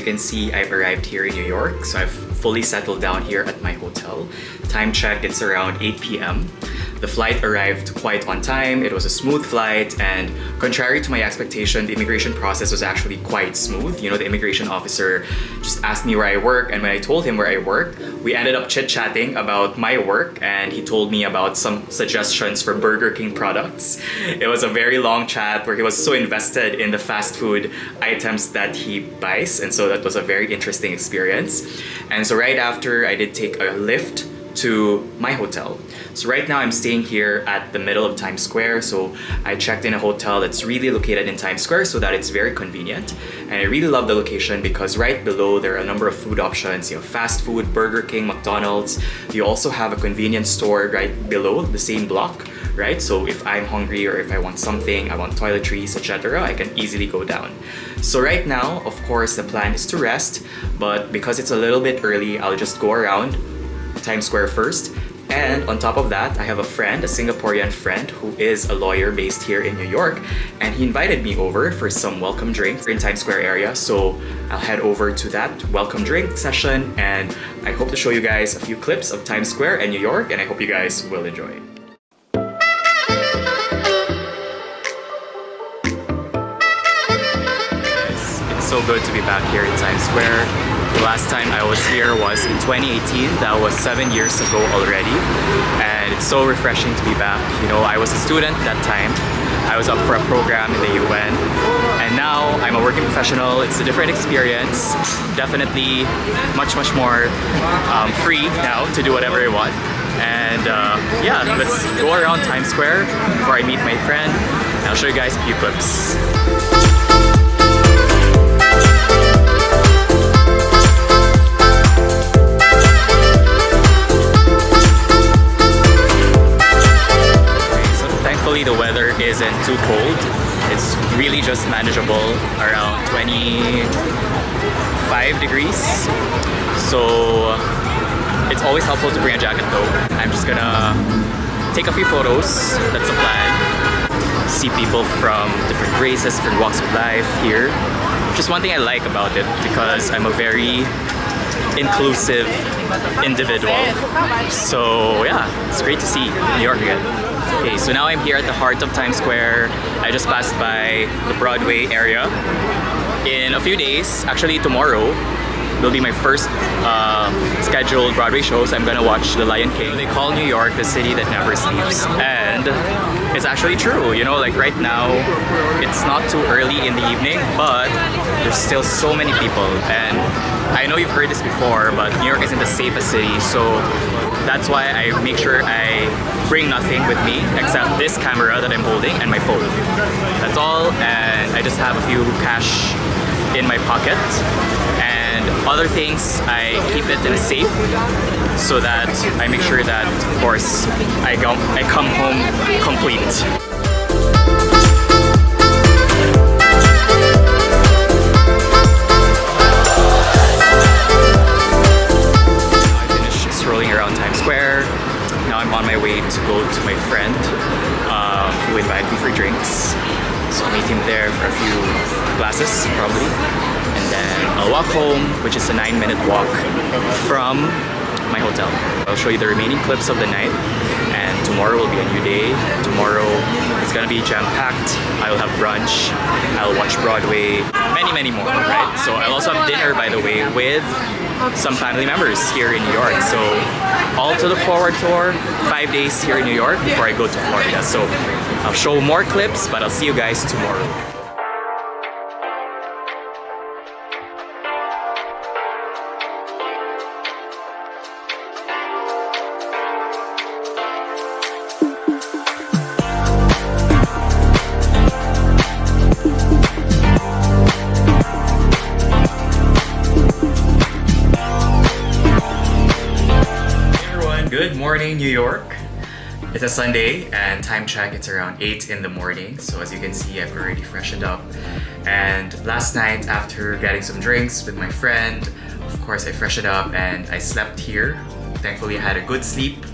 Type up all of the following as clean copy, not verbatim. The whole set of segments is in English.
you can see, I've arrived here in New York, so I've fully settled down here at my hotel. Time check, it's around 8 p.m. The flight arrived quite on time. It was a smooth flight, and contrary to my expectation, the immigration process was actually quite smooth. You know, the immigration officer just asked me where I work, and when I told him where I work, we ended up chit-chatting about my work, and he told me about some suggestions for Burger King products. It was a very long chat where he was so invested in the fast food items that he buys, and so that was a very interesting experience. And so right after, I did take a lift to my hotel. So right now I'm staying here at the middle of Times Square. So I checked in a hotel that's really located in Times Square so that it's very convenient. And I really love the location because right below there are a number of food options. You have fast food, Burger King, McDonald's. You also have a convenience store right below the same block, right? So if I'm hungry or if I want something, I want toiletries, etc., I can easily go down. So right now, of course, the plan is to rest, but because it's a little bit early, I'll just go around Times Square first. And on top of that, I have a friend, a Singaporean friend who is a lawyer based here in New York, and he invited me over for some welcome drinks in Times Square area. So I'll head over to that welcome drink session, and I hope to show you guys a few clips of Times Square and New York, and I hope you guys will enjoy it. It's so good to be back here in Times Square. The last time I was here was in 2018. That was 7 years ago already, and it's so refreshing to be back. You know, I was a student that time. I was up for a program in the UN, and now I'm a working professional. It's a different experience. Definitely much more free now to do whatever I want. And yeah, let's go around Times Square before I meet my friend, and I'll show you guys a few clips. The weather isn't too cold. It's really just manageable, around 25 degrees. So it's always helpful to bring a jacket though. I'm just gonna take a few photos, that's the plan. See people from different races, different walks of life here. Which is one thing I like about it because I'm a very inclusive individual. So yeah, it's great to see New York again. Okay, so now I'm here at the heart of Times Square. I just passed by the Broadway area. In a few days, actually tomorrow, will be my first scheduled Broadway show, so I'm gonna watch The Lion King. They call New York the city that never sleeps, and it's actually true. You know, like right now, it's not too early in the evening, but there's still so many people, and I know you've heard this before, but New York isn't the safest city, so that's why I make sure I bring nothing with me except this camera that I'm holding and my phone. That's all, and I just have a few cash in my pocket, and other things I keep it in a safe so that I make sure that, of course, I come home complete. I'm on my way to go to my friend who invited me for drinks. So I'll meet him there for a few glasses, probably. And then I'll walk home, which is a 9-minute walk from my hotel. I'll show you the remaining clips of the night. And tomorrow will be a new day. Tomorrow it's gonna be jam-packed. I'll have brunch, I'll watch Broadway, many more, right? So I'll also have dinner, by the way, with some family members here in New York. So all to look forward for 5 days here in New York before I go to Florida. So I'll show more clips, but I'll see you guys tomorrow. Good morning, New York. It's a Sunday and time check, it's around 8 in the morning. So as you can see, I've already freshened up. And last night, after getting some drinks with my friend, of course I freshened up and I slept here. Thankfully, I had a good sleep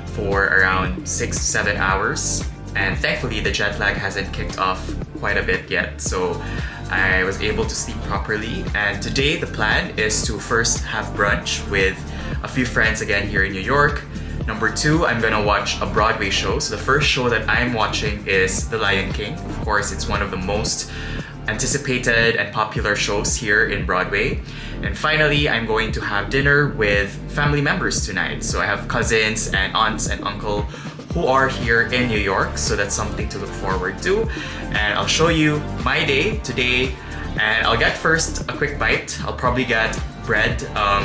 for around 6 to 7 hours. And thankfully, the jet lag hasn't kicked off quite a bit yet. So I was able to sleep properly, and today the plan is to first have brunch with a few friends again here in New York. Number two, I'm gonna watch a Broadway show. So the first show that I'm watching is The Lion King. Of course, it's one of the most anticipated and popular shows here in Broadway. And finally, I'm going to have dinner with family members tonight. So I have cousins and aunts and uncle who are here in New York. So that's something to look forward to. And I'll show you my day today. And I'll get first a quick bite. I'll probably get bread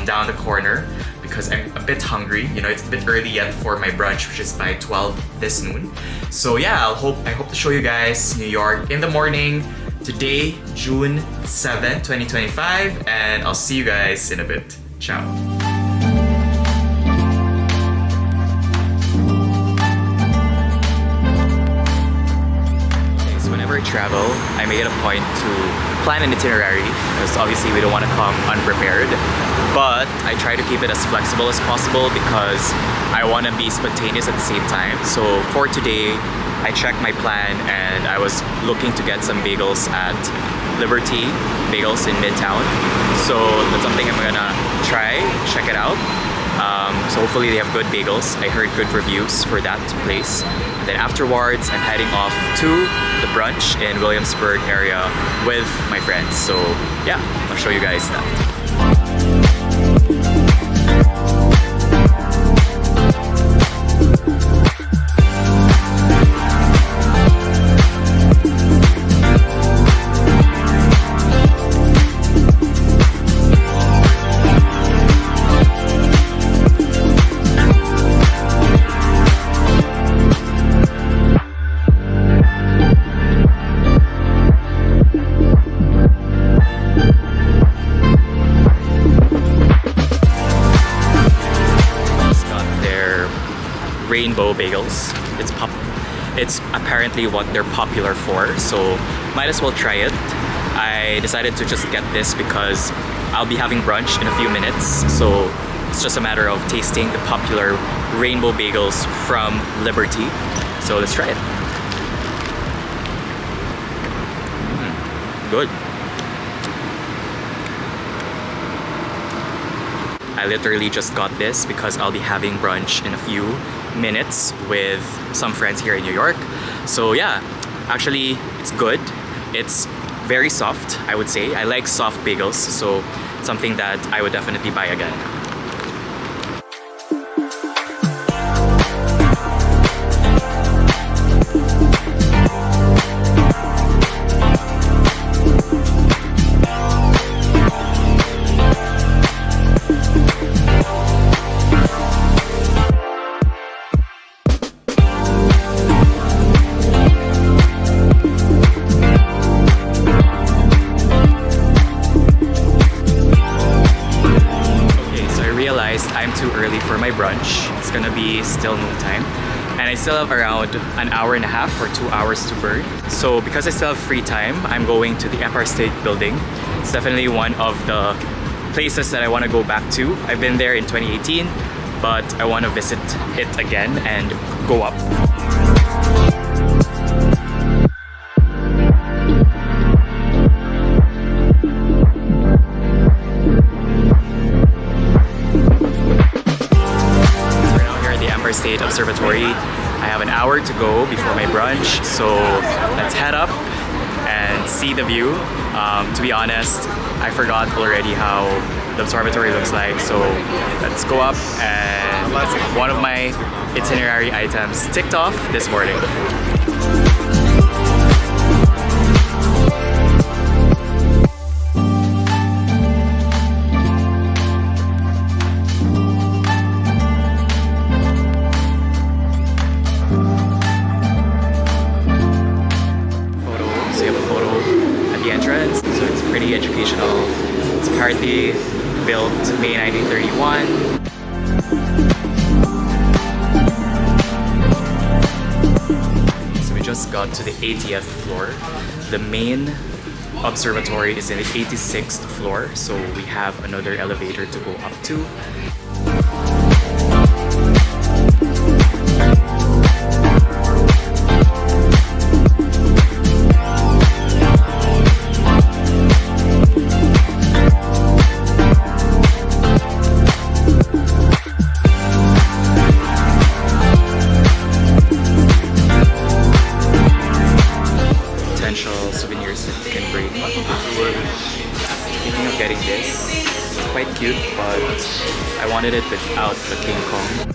down the corner because I'm a bit hungry. You know, it's a bit early yet for my brunch, which is by 12 this noon. So yeah, I hope to show you guys New York in the morning. Today, June 7, 2025, and I'll see you guys in a bit. Ciao. Okay, so whenever I travel, I make it a point to plan an itinerary because obviously we don't want to come unprepared. But I try to keep it as flexible as possible because I want to be spontaneous at the same time. So for today, I checked my plan and I was looking to get some bagels at Liberty Bagels in Midtown. So that's something I'm gonna try, check it out. So hopefully they have good bagels. I heard good reviews for that place. And then afterwards, I'm heading off to the brunch in Williamsburg area with my friends. So yeah, I'll show you guys that. Rainbow bagels. It's apparently what they're popular for, so might as well try it. I decided to just get this because I'll be having brunch in a few minutes, so it's just a matter of tasting the popular rainbow bagels from Liberty. So let's try it. Good. I literally just got this because I'll be having brunch in a few minutes with some friends here in New York. So yeah, actually it's good. It's very soft, I would say. I like soft bagels, so something that I would definitely buy again. I'm too early for my brunch. It's gonna be still noontime. And I still have around an hour and a half or 2 hours to burn. So because I still have free time, I'm going to the Empire State Building. It's definitely one of the places that I want to go back to. I've been there in 2018, but I want to visit it again and go up. State Observatory. I have an hour to go before my brunch, so let's head up and see the view. To be honest, I forgot already how the observatory looks like, so let's go up, and that's one of my itinerary items ticked off this morning. Pretty educational. It's partly built May 1931. So we just got to the 80th floor. The main observatory is in the 86th floor, so we have another elevator to go up to. of getting this. It's quite cute, but I wanted it without the King Kong.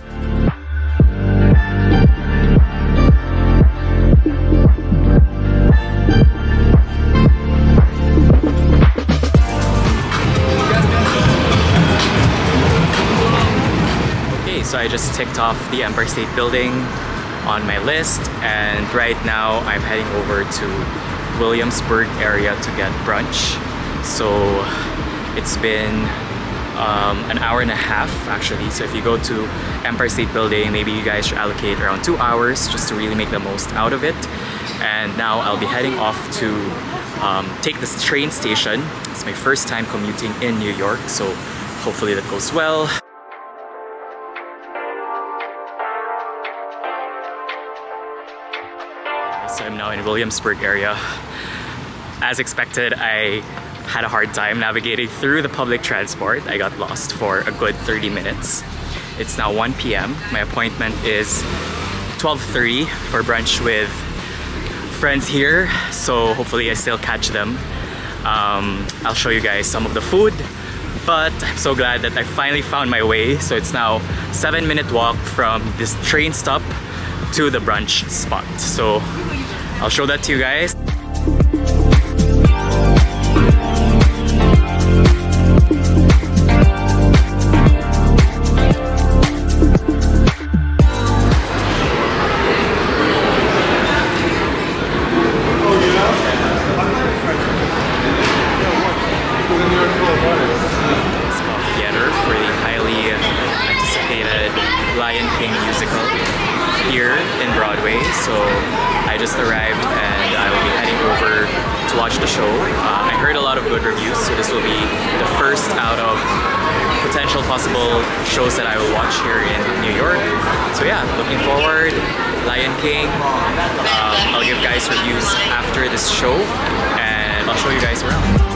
Okay, so I just ticked off the Empire State Building on my list, and right now I'm heading over to Williamsburg area to get brunch. So it's been an hour and a half actually. So if you go to Empire State Building, maybe you guys should allocate around 2 hours just to really make the most out of it. And now I'll be heading off to take this train station. It's my first time commuting in New York, so hopefully that goes well. So I'm now in Williamsburg area. As expected, I had a hard time navigating through the public transport. I got lost for a good 30 minutes. It's now 1 p.m. My appointment is 12:30 for brunch with friends here, so hopefully I still catch them. I'll show you guys some of the food, but I'm so glad that I finally found my way. So it's now 7-minute walk from this train stop to the brunch spot. So I'll show that to you guys. Theater for the highly anticipated Lion King musical here in Broadway. So I just arrived and I will be heading over to watch the show. I heard a lot of good reviews, so this will be the first out of potential possible shows that I will watch here in New York. So yeah, looking forward. Lion King. I'll give guys reviews after this show and I'll show you guys around.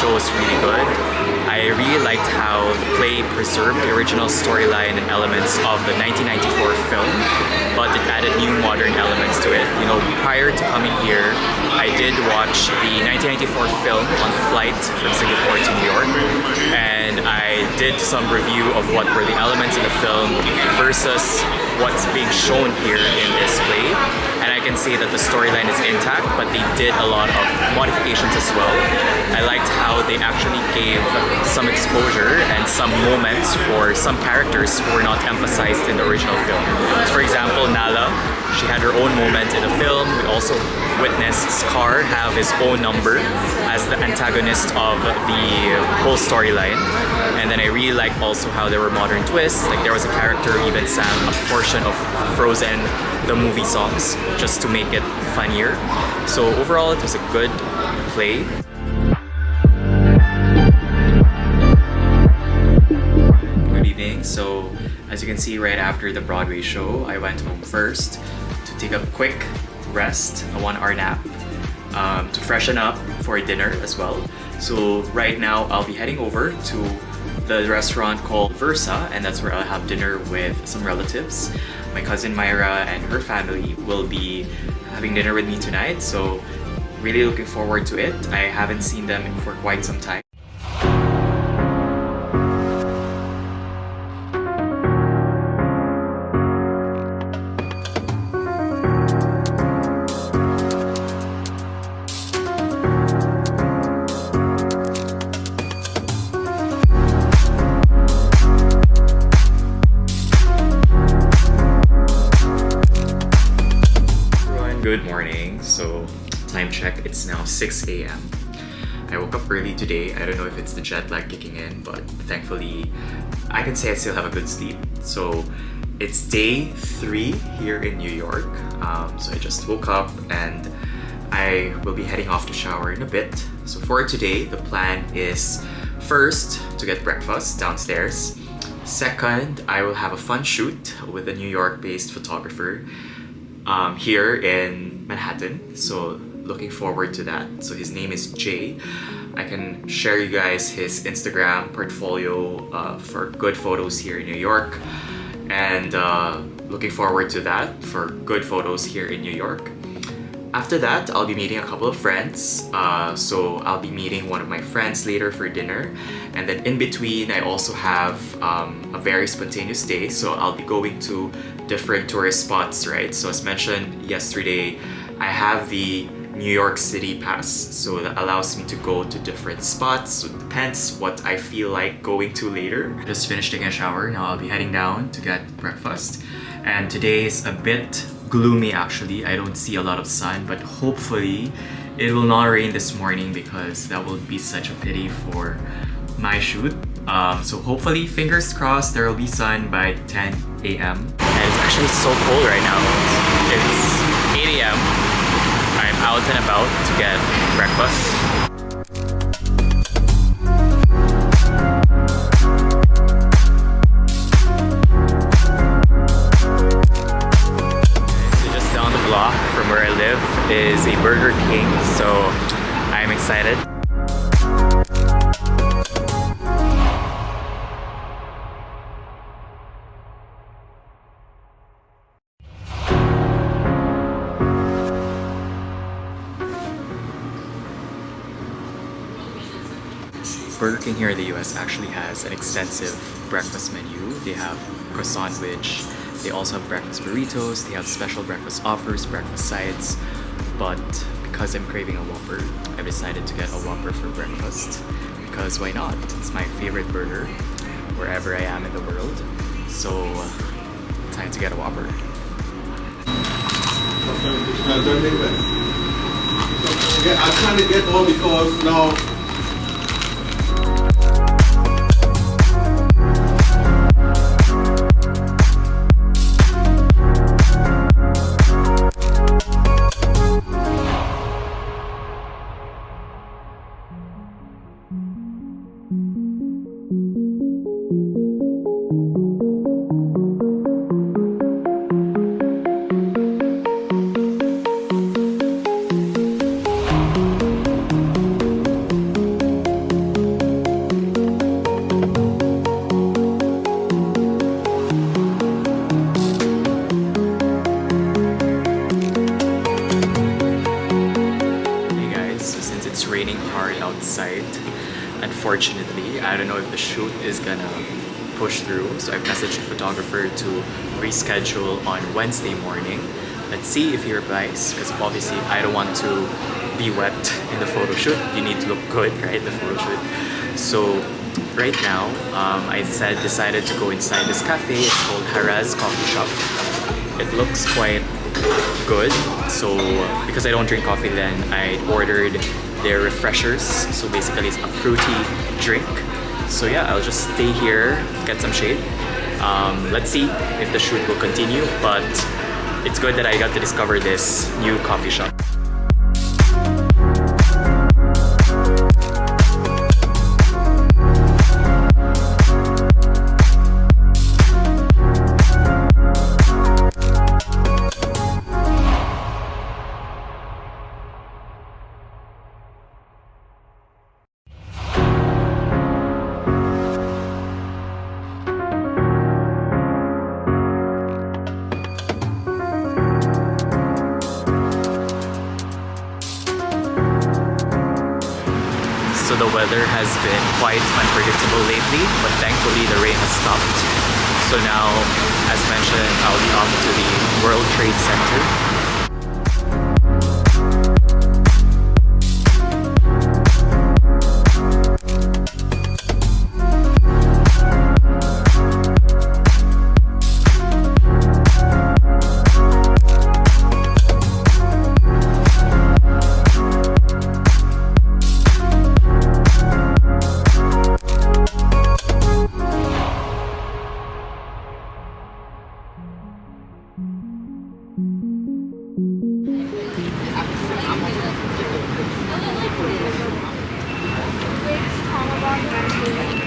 Was really good. I really liked how the play preserved the original storyline and elements of the 1994 film, but it added new modern elements to it. You know, prior to coming here, I did watch the 1994 film on the flight from Singapore to New York, and I did some review of what were the elements in the film versus what's being shown here in this play. And I can see that the storyline is intact, but they did a lot of modifications as well. I liked how they actually gave some exposure and some moments for some characters who were not emphasized in the original film. So for example, Nala, she had her own moment in the film. We also witnessed Scar have his own number as the antagonist of the whole storyline. And then I really liked also how there were modern twists. Like there was a character who even sang a portion of Frozen, the movie songs, just to make it funnier. So overall, it was a good play. Good evening. So as you can see, right after the Broadway show, I went home first to take a quick rest, a 1-hour nap, to freshen up for dinner as well. So right now, I'll be heading over to the restaurant called Versa, and that's where I'll have dinner with some relatives. My cousin Myra and her family will be having dinner with me tonight, so really looking forward to it. I haven't seen them for quite some time. Good morning. So time check, it's now 6 a.m. I woke up early today. I don't know if it's the jet lag kicking in, but thankfully I can say I still have a good sleep. So it's day 3 here in New York. So I just woke up and I will be heading off to shower in a bit. So for today, the plan is first to get breakfast downstairs. Second, I will have a fun shoot with a New York-based photographer here in Manhattan. So looking forward to that. So his name is Jay. I can share you guys his Instagram portfolio for good photos here in New York, and looking forward to that for good photos here in New York. After that, I'll be meeting a couple of friends. So I'll be meeting one of my friends later for dinner. And then in between, I also have a very spontaneous day. So I'll be going to different tourist spots, right? So as mentioned yesterday, I have the New York City pass. So that allows me to go to different spots. So it depends what I feel like going to later. Just finished taking a shower. Now I'll be heading down to get breakfast. And today is a bit gloomy actually. I don't see a lot of sun, but hopefully it will not rain this morning because that will be such a pity for my shoot. So hopefully, fingers crossed, there will be sun by 10 a.m. And it's actually so cold right now. It's 8 a.m. I'm out and about to get breakfast. From where I live is a Burger King, so I'm excited. Burger King here in the US actually has an extensive breakfast menu. They have croissant sandwich. They also have breakfast burritos, they have special breakfast offers, breakfast sides, but because I'm craving a Whopper, I've decided to get a Whopper for breakfast. Because why not? It's my favorite burger, wherever I am in the world. So, time to get a Whopper. I kind of get all because now unfortunately, I don't know if the shoot is gonna push through, so I've messaged the photographer to reschedule on Wednesday morning. Let's see if he replies, because obviously I don't want to be wet in the photo shoot. You need to look good, right, the photo shoot. So right now, I decided to go inside this cafe. It's called Haraz Coffee Shop. It looks quite good, so because I don't drink coffee, then I ordered their refreshers. So basically it's a fruity drink. So yeah, I'll just stay here, get some shade. Let's see if the shoot will continue, but it's good that I got to discover this new coffee shop. So the weather has been quite unpredictable lately, but thankfully the rain has stopped. So now, as mentioned, I'll be off to the World Trade Center.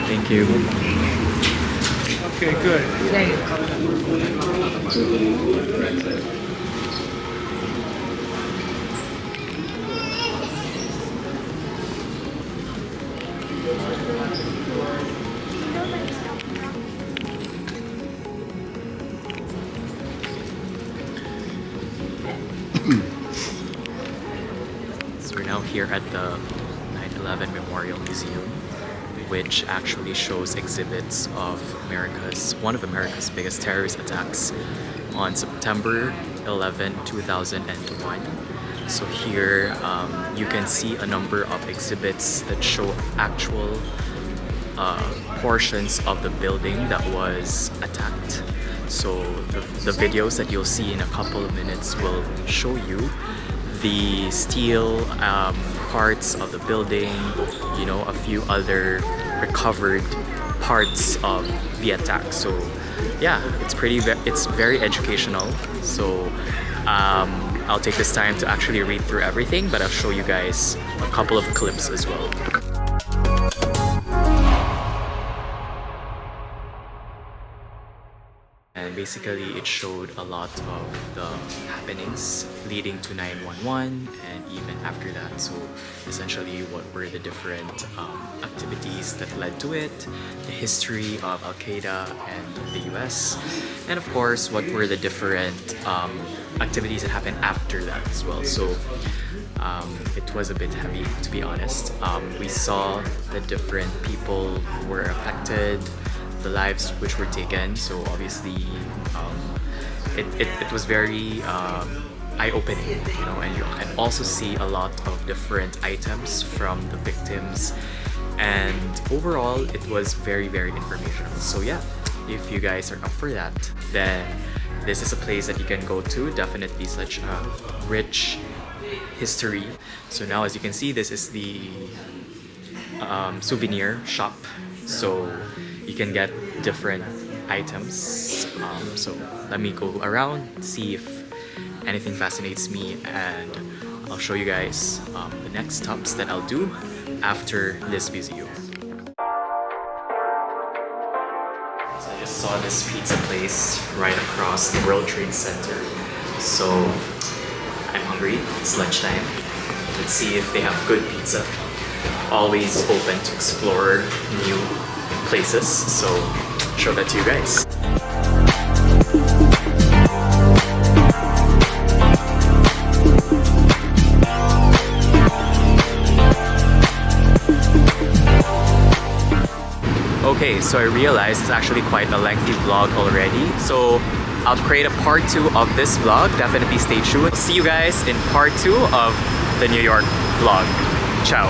Thank you. Okay, good. So we're now here at the 9/11 Memorial Museum, which actually shows exhibits of one of America's biggest terrorist attacks on September 11, 2001. So here you can see a number of exhibits that show actual portions of the building that was attacked. So the videos that you'll see in a couple of minutes will show you the steel parts of the building, you know, a few other recovered parts of the attack. So yeah, it's very educational. So I'll take this time to actually read through everything, but I'll show you guys a couple of clips as well. And basically it showed a lot of the happenings leading to 9/11 and even after that. So essentially what were the different activities that led to it, the history of Al-Qaeda and the US, and of course what were the different activities that happened after that as well. So it was a bit heavy, to be honest. We saw the different people who were affected, the lives which were taken. So obviously it was very eye-opening, you know, and you can also see a lot of different items from the victims, and overall it was very informational. So yeah, if you guys are up for that, then this is a place that you can go to. Definitely such a rich history. So now as you can see, this is the souvenir shop. So you can get different items. So let me go around, see if anything fascinates me, and I'll show you guys the next stops that I'll do after this museum. So I just saw this pizza place right across the World Trade Center. So I'm hungry, it's lunchtime. Let's see if they have good pizza. Always open to explore new places, so show that to you guys. Okay, so I realized it's actually quite a lengthy vlog already, so I'll create a part 2 of this vlog. Definitely stay tuned. See you guys in part 2 of the New York vlog. Ciao.